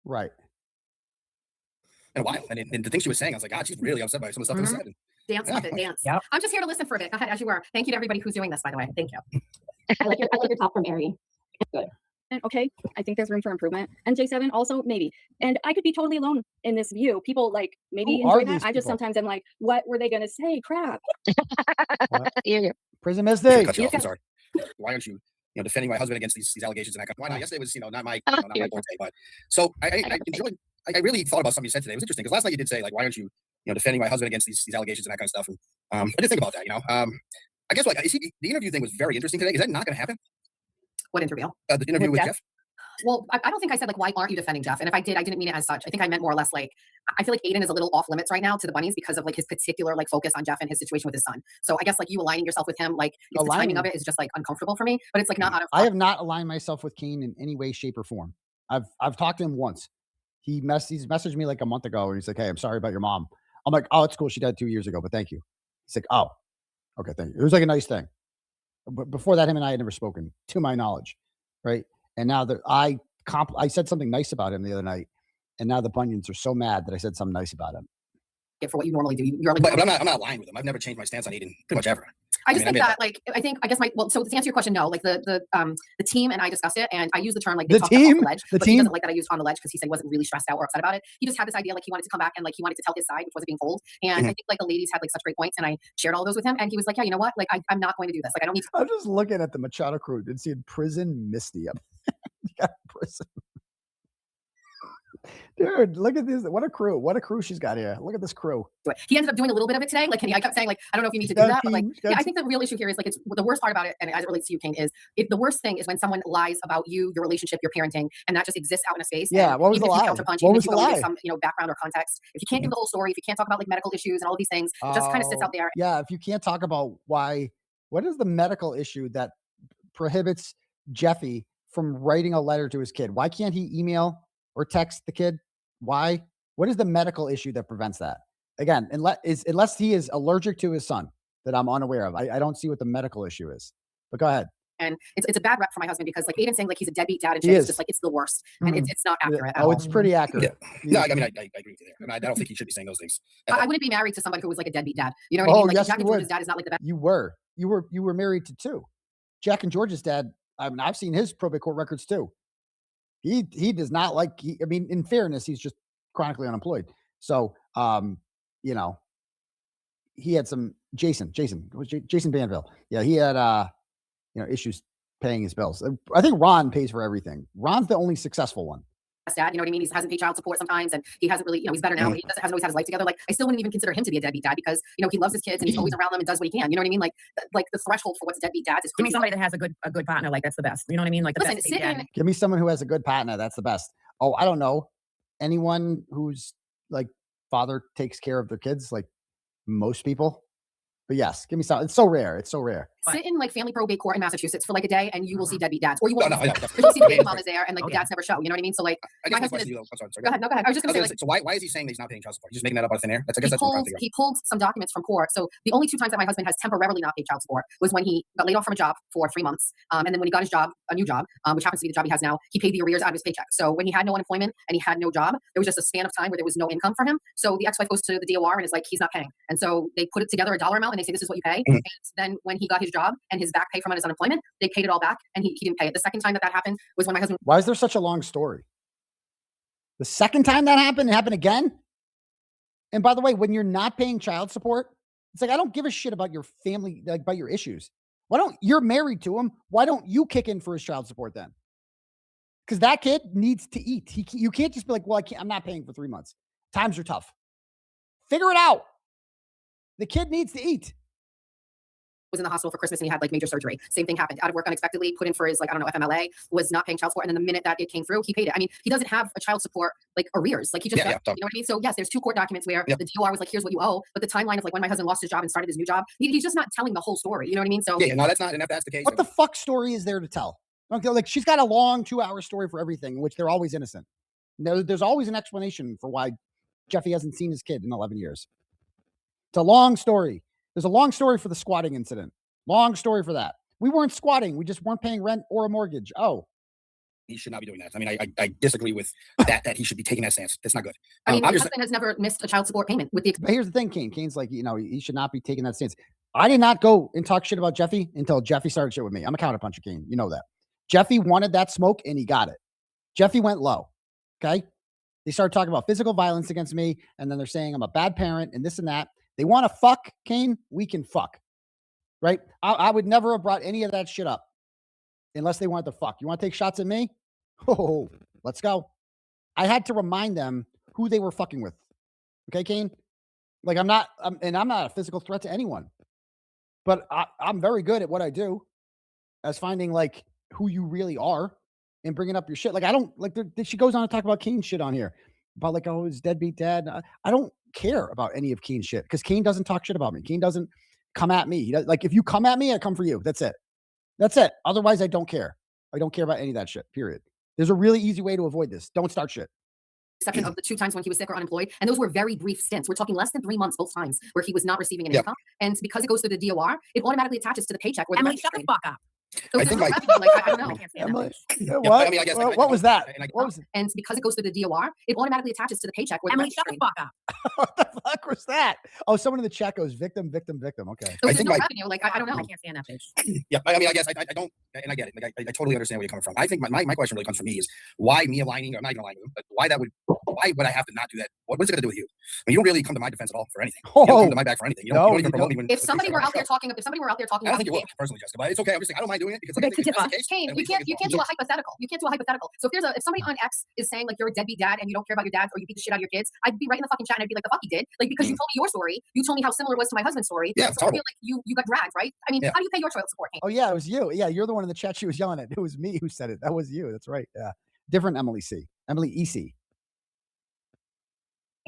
Right. In a while. And the thing she was saying, I was like, God, she's really upset by some of the stuff that was said. Dance with it, dance. Yep. I'm just here to listen for a bit. Go ahead, as you were. Thank you to everybody who's doing this, by the way. Thank you. I like your top from Mary. Good. Okay, I think there's room for improvement. And J7 also maybe. And I could be totally alone in this view. People like maybe Who are enjoy that. these I just people? sometimes am like, what were they gonna say? Crap. Prison I Misty. cut you off. I'm sorry. Why aren't you, defending my husband against these allegations? And why not? Yesterday was, not my forte. But so I enjoyed. I really thought about something you said today. It was interesting because last night you did say, like, why aren't you, defending my husband against these allegations and that kind of stuff. And I did think about that. I guess the interview thing was very interesting today. Is that not going to happen? What interview? The interview with Jeff. Well, I don't think I said, like, why aren't you defending Jeff? And if I did, I didn't mean it as such. I think I meant more or less, like, I feel like Aiden is a little off limits right now to the bunnies because of, like, his particular, like, focus on Jeff and his situation with his son. So I guess, like, you aligning yourself with him, like, the timing of it is just, like, uncomfortable for me. But it's, like, not out of. I have not aligned myself with Kane in any way, shape, or form. I've talked to him once. He's messaged me like a month ago, and he's like, "Hey, I'm sorry about your mom." I'm like, "Oh, it's cool. She died 2 years ago, but thank you." He's like, "Oh, okay, thank you." It was like a nice thing. But before that, him and I had never spoken, to my knowledge, right? And now that I said something nice about him the other night, and now the Bunions are so mad that I said something nice about him. For what you normally do, you're like. But I'm not aligned with him. I've never changed my stance on Aiden pretty much ever. I just think that, like, so to answer your question, no, like the team and I discussed it, and I used the term like the team, off the ledge, he doesn't like that I used on the ledge because he said he wasn't really stressed out or upset about it. He just had this idea like he wanted to come back and like he wanted to tell his side, which wasn't being told. And I think like the ladies had like such great points, and I shared all those with him, and he was like, yeah, you know what, like I'm not going to do this. Like I don't need to. I'm just looking at the Machado crew and seeing Prison Misty up. Yeah, prison. Dude, look at this. What a crew. What a crew she's got here. Look at this crew. He ended up doing a little bit of it today. Like, I kept saying, like, I don't know if you need to do that, but like, yeah, I think the real issue here is like, it's the worst part about it. And as it relates to you, Kane, is the worst thing is when someone lies about you, your relationship, your parenting, and that just exists out in a space. Yeah. What was the lie? What was the lie? Some, background or context. If you can't give the whole story, if you can't talk about like medical issues and all these things, it just kind of sits out there. Yeah. If you can't talk about what is the medical issue that prohibits Jeffy from writing a letter to his kid? Why can't he email or text the kid? Why? What is the medical issue that prevents that? Again, unless he is allergic to his son that I'm unaware of. I don't see what the medical issue is. But go ahead. And it's a bad rep for my husband because like Aiden's saying like he's a deadbeat dad and shit is just like it's the worst. And it's not accurate at all. It's pretty accurate. Yeah. No, I mean I agree with you there. I don't think he should be saying those things. I wouldn't be married to somebody who was like a deadbeat dad. You know what I mean? Like yes, Jack and George's dad is not like the best. You were married to two. Jack and George's dad. I mean, I've seen his probate court records too. He does not like. In fairness, he's just chronically unemployed. So, he had some Jason Banville. Yeah, he had issues paying his bills. I think Ron pays for everything. Ron's the only successful one. Dad, you know what I mean? He hasn't paid child support sometimes, and he hasn't really, he's better now, but he hasn't always had his life together. Like, I still wouldn't even consider him to be a deadbeat dad because, he loves his kids and he's always around them and does what he can. You know what I mean? Like the threshold for what's a deadbeat dad is Give me somebody that has a good partner. Like that's the best. You know what I mean? Like the Listen, best. Give me someone who has a good partner. That's the best. Oh, I don't know. Anyone who's like father takes care of their kids, like most people. But yes, give me some. It's so rare. Sit in like family probate court in Massachusetts for like a day, and you will see deadbeat dads, or you won't. Because No, you see the baby mom is there, and like the dads never show. You know what I mean? So like, I guess my question is, I'm sorry. Go ahead. I was just gonna say, so why is he saying that he's not paying child support? He's just making that up out of thin air. That's what I'm trying to figure out. He pulled some documents from court. So the only two times that my husband has temporarily not paid child support was when he got laid off from a job for 3 months, and then when he got his job, a new job, which happens to be the job he has now, he paid the arrears out of his paycheck. So when he had no unemployment and he had no job, there was just a span of time where there was no income for him. So the ex-wife goes to the DOR and is like, he's not paying, and so they put it together a dollar amount and they say this is what you pay. And then when he got his job and his back pay from his unemployment, they paid it all back, and he didn't pay it. The second time that happened was when my husband. Why is there such a long story? The second time that happened, it happened again. And by the way, when you're not paying child support, it's like, I don't give a shit about your family, like about your issues. Why don't you're married to him? Why don't you kick in for his child support then? Because that kid needs to eat. You can't just be like, well, I'm not paying for 3 months. Times are tough. Figure it out. The kid needs to eat. Was in the hospital for Christmas and he had like major surgery. Same thing happened. Out of work unexpectedly, put in for his, like, I don't know, FMLA, was not paying child support. And then the minute that it came through, he paid it. I mean, he doesn't have a child support like arrears. Like he just, you know what I mean? So yes, there's 2 court documents where the DOR was like, here's what you owe. But the timeline of like when my husband lost his job and started his new job, he's just not telling the whole story. You know what I mean? So yeah, no, that's not, and if that's the case. What the fuck story is there to tell? Like she's got a long 2-hour story for everything, in which they're always innocent. No, there's always an explanation for why Jeffy hasn't seen his kid in 11 years. It's a long story. There's a long story for the squatting incident. Long story for that. We weren't squatting. We just weren't paying rent or a mortgage. Oh. He should not be doing that. I mean, I disagree with that he should be taking that stance. That's not good. I mean, my husband has never missed a child support payment with the. But here's the thing, Kane. Kane's like, you know, he should not be taking that stance. I did not go and talk shit about Jeffy until Jeffy started shit with me. I'm a counterpuncher, Kane. You know that. Jeffy wanted that smoke and he got it. Jeffy went low. Okay. They started talking about physical violence against me. And then they're saying I'm a bad parent and this and that. They want to fuck, Kane. We can fuck. Right? I would never have brought any of that shit up unless they wanted to fuck. You want to take shots at me? Oh, let's go. I had to remind them who they were fucking with. Okay, Kane? Like I'm not a physical threat to anyone, but I'm very good at what I do as finding like who you really are and bringing up your shit. Like I don't like she goes on to talk about Kane's shit on here about like, oh, his deadbeat dad. I don't care about any of Kane's shit because Kane doesn't talk shit about me. Kane doesn't come at me. He does, like if you come at me, I come for you. That's it. That's it. Otherwise, I don't care. I don't care about any of that shit. Period. There's a really easy way to avoid this. Don't start shit. Exception of the 2 times when he was sick or unemployed, and those were very brief stints. We're talking less than 3 months both times where he was not receiving an income, and because it goes through the DOR, it automatically attaches to the paycheck. Where Emily, shut the fuck up. So I think I don't know. Emily, Yeah, what? I mean, I guess, what was that? What was it? And because it goes through the DOR, it automatically attaches to the paycheck. Where Emily, shut the fuck up. What the fuck was that? Oh, someone in the chat goes victim, victim, victim. Okay. So I there's think no like- revenue. Like I don't know. I can't stand that bitch. Yeah, I mean, I guess I don't, and I get it. Like I totally understand where you're coming from. I think my question really comes from me is why me aligning, or I'm not even aligning with him, but why would I have to not do that? What's it going to do with you? I mean, you don't really come to my defense at all for anything. You don't come to my back for anything. You don't even promote me when. If somebody were out there talking, I don't think you would personally, Jessica, but it's okay. I'm just saying I don't mind doing it because like, Okay, if that's the case, Kane, then you we can't can do a hypothetical. You can't do a hypothetical. So if somebody on X is saying like you're a deadbeat dad and you don't care about your dads or you beat the shit out of your kids, I'd be right in the fucking chat and I'd be like, the fuck you did. Like because you told me your story, you told me how similar it was to my husband's story. Yeah, so I feel like you got dragged, right? I mean, how do you pay your child support, Kane? Oh yeah, it was you. Yeah, you're the one in the chat she was yelling at. It was me who said it. That was you. That's right. Yeah. Different Emily C. Emily EC.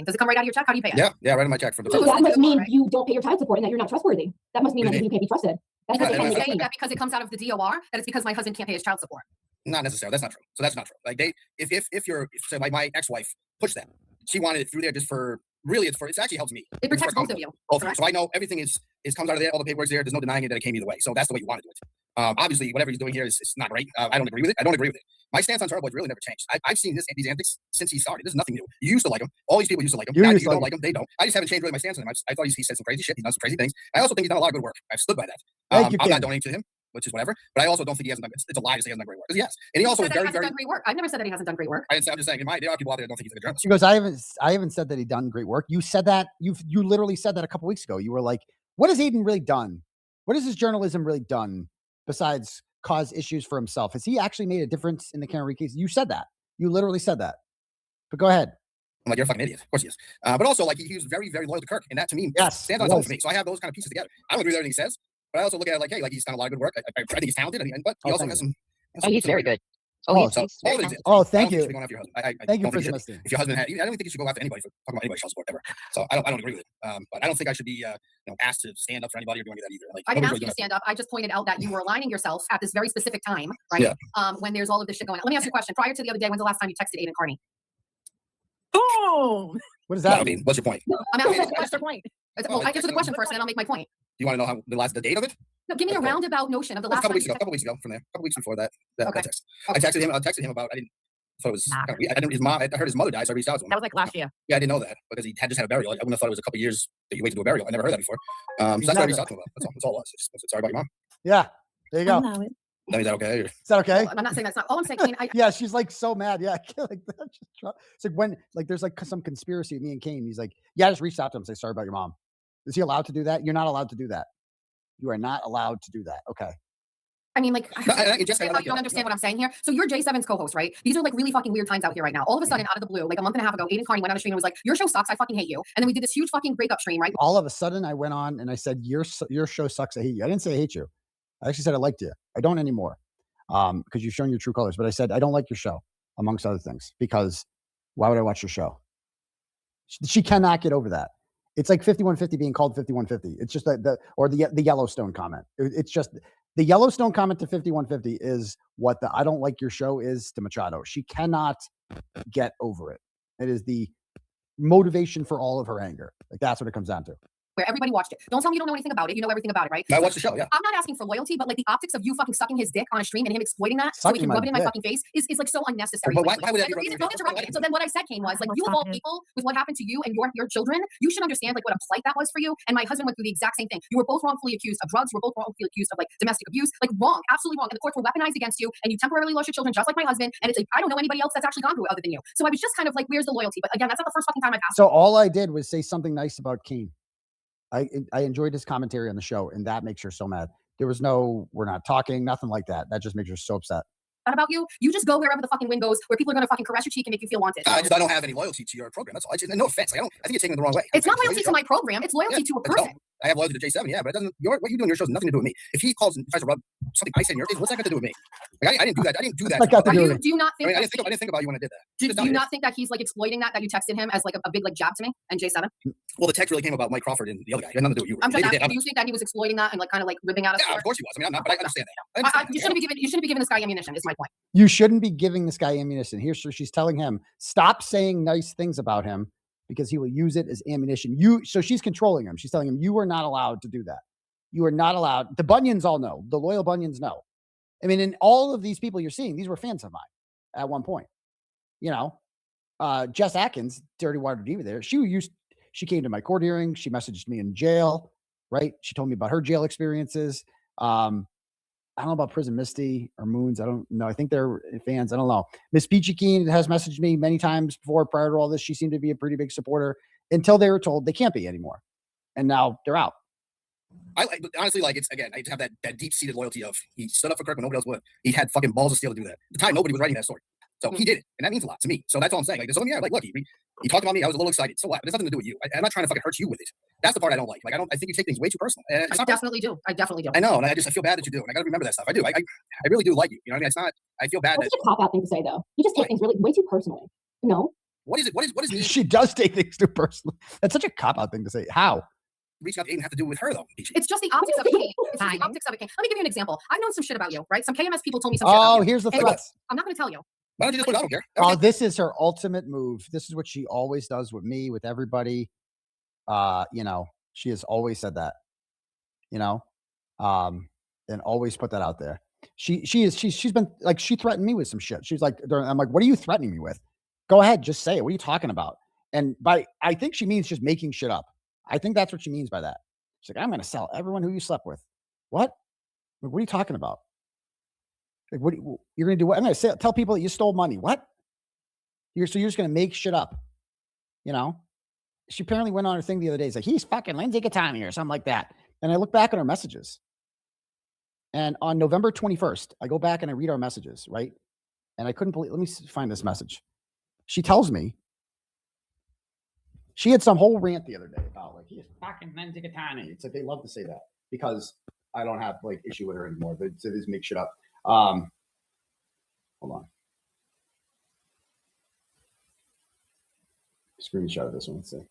Does it come right out of your check? How do you pay it? Yeah, right in my check for the. So that must mean you don't pay your child support and that you're not trustworthy. That must mean that you can't be trusted. That's Because what you're it saying that because it comes out of the DOR, that it's because my husband can't pay his child support. Not necessarily. That's not true. So that's not true. Like say my ex-wife pushed that. She wanted it through there just for really it actually helps me. It protects both of you. So I know everything comes out of there. All the paperwork's there. There's no denying it that it came either way. So that's the way you want to do it. Obviously, whatever he's doing here is not right. I don't agree with it. My stance on Turbo has really never changed. I've seen these antics since he started. This is nothing new. You used to like him. All these people used to like him. Guys you don't like him. They don't. I just haven't changed really my stance on him. I thought he said some crazy shit. He's done some crazy things. I also think he's done a lot of good work. I've stood by that. I'm not donating to him, which is whatever. But I also don't think he hasn't done. It's a lie to say he hasn't done great work. Because he has. And he also is very, very. Done great work. I've never said that he hasn't done great work. I'm just saying. There are people out there that don't think he's a good journalist. She goes, I haven't said that he done great work. You said that. You literally said that a couple weeks ago. You were like, what has Aiden really done? What has his journalism really done besides cause issues for himself? Has he actually made a difference in the Karen case? You said that. You literally said that. But go ahead. I'm like, you're a fucking idiot. Of course he is. But also, like, he was very, very loyal to Kirk. And that, to me, stands on its own for me. So I have those kind of pieces together. I don't agree with everything he says, but I also look at it like, hey, like, he's done a lot of good work. I think he's talented, but he also has some. Oh, he's very good. Thank you. Thank you for listening. If your husband had, I don't think you should go after anybody for talking about anybody's child support ever. So I don't agree with it. But I don't think I should be asked to stand up for anybody or do any of that either. Like, I didn't ask you to stand up. I just pointed out that you were aligning yourself at this very specific time, right? Yeah. When there's all of this shit going on. Let me ask you a question. Prior to the other day, when's the last time you texted Aiden Carney? Boom. What does that mean? What's your point? I'm asking What's your point? Well, I answer the question first, and then I'll make my point. Do you want to know the date of it? No, give me a roundabout notion of the last a couple time. weeks ago from there. A couple weeks before that Okay. text. I texted him about, I thought it was kind of weird. I heard his mother died, so I reached out to him. That was like last year. Yeah, I didn't know that because he had just had a burial. I wouldn't have thought it was a couple of years that you wait to do a burial. I never heard that before. So that's what I reached out to him about. That's all it was. Sorry about your mom. Yeah. There you go. Allow it. No, is that okay? Is that okay? Well, I'm not saying that's not. All I'm saying, Kane, Yeah, she's like so mad. Yeah, like that. It's like when like there's like some conspiracy with me and Kane. He's like, yeah, I just reached out to him and say sorry about your mom. Is he allowed to do that? You're not allowed to do that. You are not allowed to do that. Okay. I mean, like, No, you don't understand what I'm saying here. So you're J7's co-host, right? These are like really fucking weird times out here right now. All of a sudden, out of the blue, like a month and a half ago, Aiden Carney went on a stream and was like, "Your show sucks. I fucking hate you." And then we did this huge fucking breakup stream, right? All of a sudden, I went on and I said, your show sucks. I hate you. I didn't say I hate you. I actually said I liked you. I don't anymore, because you've shown your true colors. But I said I don't like your show, amongst other things, because why would I watch your show? She cannot get over that. It's like 5150 being called 5150. It's just the Yellowstone comment. It's just the Yellowstone comment to 5150 is what the I don't like your show is to Machado. She cannot get over it. It is the motivation for all of her anger. Like that's what it comes down to. Where everybody watched it. Don't tell me you don't know anything about it. You know everything about it, right? I watched the show, yeah. I'm not asking for loyalty, but like the optics of you fucking sucking his dick on a stream and him exploiting that so he can rub it in my fucking face is like so unnecessary. But why would that be don't interrupt me. So then what I said, Kane, was like, you of all people, with what happened to you and your children, you should understand like what a plight that was for you. And my husband went through the exact same thing. You were both wrongfully accused of drugs. You were both wrongfully accused of like domestic abuse. Like wrong, absolutely wrong. And the courts were weaponized against you, and you temporarily lost your children just like my husband. And it's like I don't know anybody else that's actually gone through it other than you. So I was just kind of like, where's the loyalty? But again, that's not the first fucking time I've asked. So all I did was say something nice about Kane. I enjoyed his commentary on the show, and that makes her so mad. There was no, we're not talking, nothing like that. That just makes her so upset. About you just go wherever the fucking wind goes, where people are going to fucking caress your cheek and make you feel wanted. I don't have any loyalty to your program. That's all. No offense. I think you're taking it the wrong way. It's not loyalty to my program. It's loyalty to a person. I have loyalty to J7, yeah, but it doesn't. What you do in your show has nothing to do with me. If he calls and tries to rub something I say in your face, what's that got to do with me? Like, I didn't do that. I didn't do that. Do you not think? I didn't think about you when I did that. Do you not think that he's like exploiting that you texted him as like a big like jab to me and J7? Well, the text really came about Mike Crawford and the other guy. It had nothing to do with you. I'm just asking, do you think that he was exploiting that and like kind of like ribbing at us? Yeah, of course he was. I mean, I'm not, but I understand that. You shouldn't be giving this guy ammunition. Is my point. You shouldn't be giving this guy ammunition. Here's so she's telling him stop saying nice things about him because he will use it as ammunition. So she's controlling him. She's telling him you are not allowed to do that. You are not allowed. The Bunions all know. The loyal Bunions know. I mean, in all of these people you're seeing, these were fans of mine at one point. You know, Jess Atkins, Dirty Water Diva there. She came to my court hearing. She messaged me in jail, right? She told me about her jail experiences. I don't know about Prison Misty or Moons. I don't know. I think they're fans. I don't know. Miss Peachy Keen has messaged me many times before prior to all this. She seemed to be a pretty big supporter until they were told they can't be anymore. And now they're out. Honestly, like it's again, I have that deep-seated loyalty of he stood up for Kirk when nobody else would. He had fucking balls of steel to do that. At the time, nobody was writing that story. So he did it, and that means a lot to me. So that's all I'm saying. Like, there's something, yeah, like, look, he talked about me. I was a little excited. So what? But it has nothing to do with you. I'm not trying to fucking hurt you with it. That's the part I don't like. Like, I think you take things way too personal. I definitely do. I know, and I feel bad that you do, and I got to remember that stuff. I do. I really do like you. You know what I mean? It's not. I feel bad. That's a cop out thing to say, though. You just take things really way too personally. No. What is it? What is She does take things too personally. That's such a cop out thing to say. How? Reaching out to Aiden have to do with her though. It's just the optics of it. It's just the optics of it. Let me give you an example. I've known some shit about you, right? Some KMS people told me some shit about you. Here's the threats. I'm not going to tell you. Why don't you just put it? I don't care. Oh, this is her ultimate move. This is what she always does with me, with everybody. You know, she has always said that. You know, and always put that out there. She's been like, she threatened me with some shit. She's like, I'm like, what are you threatening me with? Go ahead, just say it. What are you talking about? And I think she means just making shit up. I think that's what she means by that. She's like, I'm going to sell everyone who you slept with. What? Like, what are you talking about? Like, you're going to do what? I'm going to tell people that you stole money. What? You're just going to make shit up. You know? She apparently went on her thing the other day. It's like, he's fucking Lindsay Gattani or something like that. And I look back at her messages. And on November 21st, I go back and I read our messages, right? And I couldn't believe, let me find this message. She tells me, she had some whole rant the other day about like, he's fucking Lindsay Gattani. It's like, they love to say that because I don't have like issue with her anymore. They just make shit up. Hold on. Screenshot of this one. Let's see.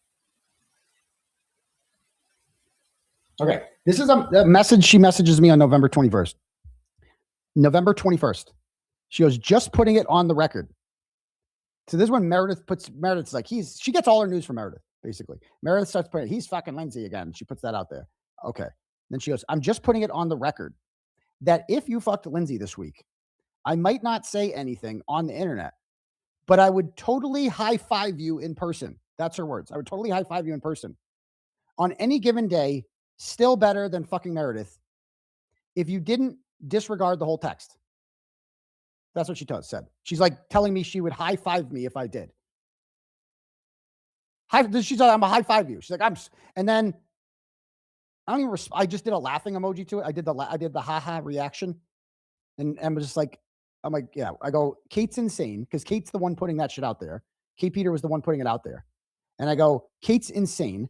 Okay. This is a message she messages me on November 21st. November 21st. She goes, just putting it on the record. So this is when Meredith's like, she gets all her news from Meredith, basically. Meredith starts putting, he's fucking Lindsay again. She puts that out there. Okay. Then she goes, I'm just putting it on the record that if you fucked Lindsay this week, I might not say anything on the internet, but I would totally high five you in person. That's her words. I would totally high five you in person. On any given day, still better than fucking Meredith. if you didn't disregard the whole text. That's what she said. She's like telling me she would high five me if I did. She's like, I'm a high five you. She's like, and then I don't even, I just did a laughing emoji to it. I did the haha reaction. And I'm just like, I'm like, yeah, I go, Kate's insane because Kate's the one putting that shit out there. Kate Peter was the one putting it out there. And I go, Kate's insane.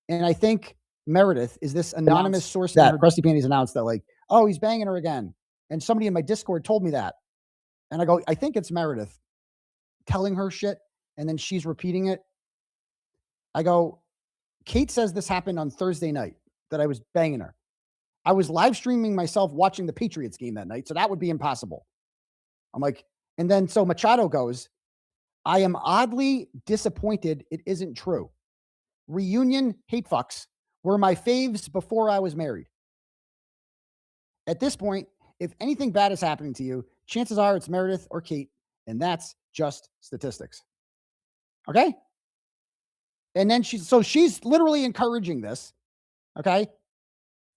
And I think Meredith is this anonymous source that Krusty Panties announced that like, oh, he's banging her again. And somebody in my Discord told me that. And I go, I think it's Meredith telling her shit. And then she's repeating it. I go, Kate says this happened on Thursday night that I was banging her. I was live streaming myself watching the Patriots game that night. So that would be impossible. I'm like, and then so Machado goes, I am oddly disappointed it isn't true. Reunion hate fucks were my faves before I was married. At this point, if anything bad is happening to you, chances are it's Meredith or Kate, and that's just statistics. Okay? And then she's literally encouraging this. Okay?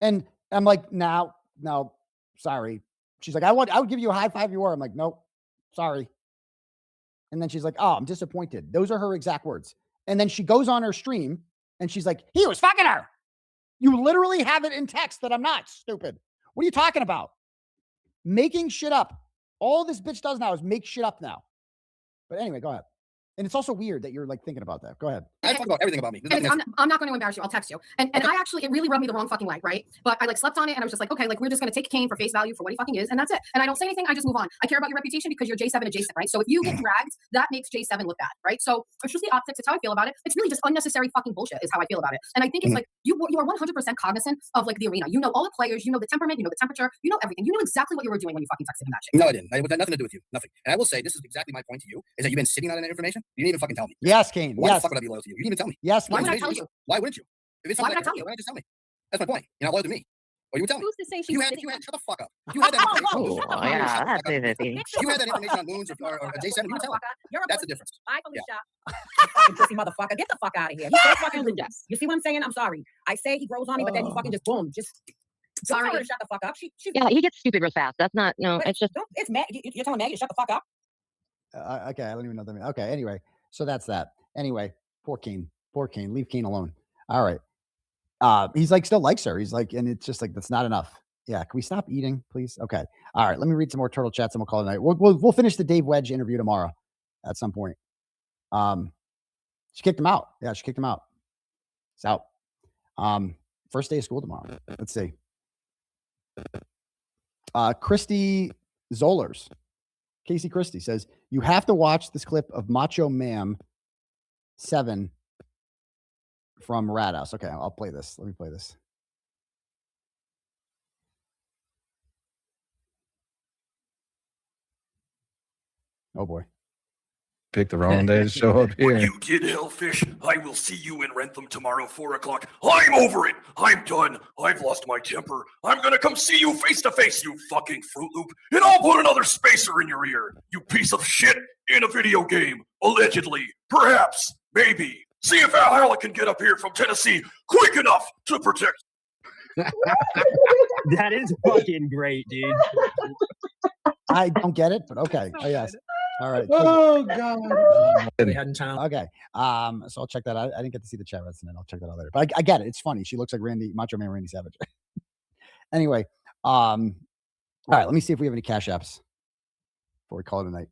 And I'm like, no, sorry. She's like, I would give you a high five you were. I'm like, nope, sorry. And then she's like, oh, I'm disappointed. Those are her exact words. And then she goes on her stream and she's like, he was fucking her. You literally have it in text that I'm not stupid. What are you talking about? Making shit up. All this bitch does now is make shit up now. But anyway, go ahead. And it's also weird that you're like thinking about that. Go ahead. I talk about everything about me. And I'm not going to embarrass you. I'll text you. And I actually, it really rubbed me the wrong fucking way, right? But I like slept on it and I was just like, okay, like we're just going to take Kane for face value for what he fucking is. And that's it. And I don't say anything. I just move on. I care about your reputation because you're J7 adjacent, right? So if you get dragged, that makes J7 look bad, right? So it's just the optics. It's how I feel about it. It's really just unnecessary fucking bullshit is how I feel about it. And I think it's like, you are 100% cognizant of like the arena. You know all the players, you know the temperament, you know the temperature, you know everything. You knew exactly what you were doing when you fucking texted him that shit. No, I didn't. It had nothing to do with you. Nothing. And I will say, this is exactly my point to you, is that you've been sitting on that information. You didn't even fucking tell me. Yes, Kane. Why yes. the fuck would I be loyal to you? You didn't even tell me. Yes. Why would I tell you? Why wouldn't you? If it's why would I tell you? Why not just tell me? That's my point. You're not loyal to me. Or you would tell me. Who's to say she's Shut the fuck up. You had that information. yeah, that's it. You had that information on Moons or J7. You would tell me. That's the difference. Bye, Felicia. Fucking pussy motherfucker. Get the fuck out of here. He's so fucking rude. You see what I'm saying? I'm sorry. I say he grows on me, but then he fucking just boom. Just sorry. Shut the fuck up. Yeah, he gets stupid real fast. That's not, no, it's just. It's Meg. You're telling Maggie to shut the fuck up? Okay, I don't even know what that means. Okay, anyway. So that's that. Anyway, poor Kane. Poor Kane. Leave Kane alone. All right. He's like still likes her. He's like, and it's just like that's not enough. Yeah, can we stop eating, please? Okay. All right. Let me read some more turtle chats and we'll call it a night. We'll finish the Dave Wedge interview tomorrow at some point. She kicked him out. Yeah, she kicked him out. It's out. First day of school tomorrow. Let's see. Christy Zollers. Casey Christie says, you have to watch this clip of Macho Man 7 from Rat House. Okay, I'll play this. Let me play this. Oh, boy. Pick the wrong day to show up When here. you did, Hellfish, I will see you in Rentham tomorrow, 4 o'clock. I'm over it. I'm done. I've lost my temper. I'm gonna come see you face to face, you fucking Fruit Loop, and I'll put another spacer in your ear, you piece of shit, in a video game. Allegedly. Perhaps. Maybe. See if Al Halleck can get up here from Tennessee quick enough to protect. That is fucking great, dude. I don't get it, but okay. Oh, yes. All right. Oh, God. Okay. So I'll check that out. I didn't get to see the chat and I'll check that out later. But I get it. It's funny. She looks like Macho Man Randy Savage. Anyway. All right. Let me see if we have any cash apps before we call it a night.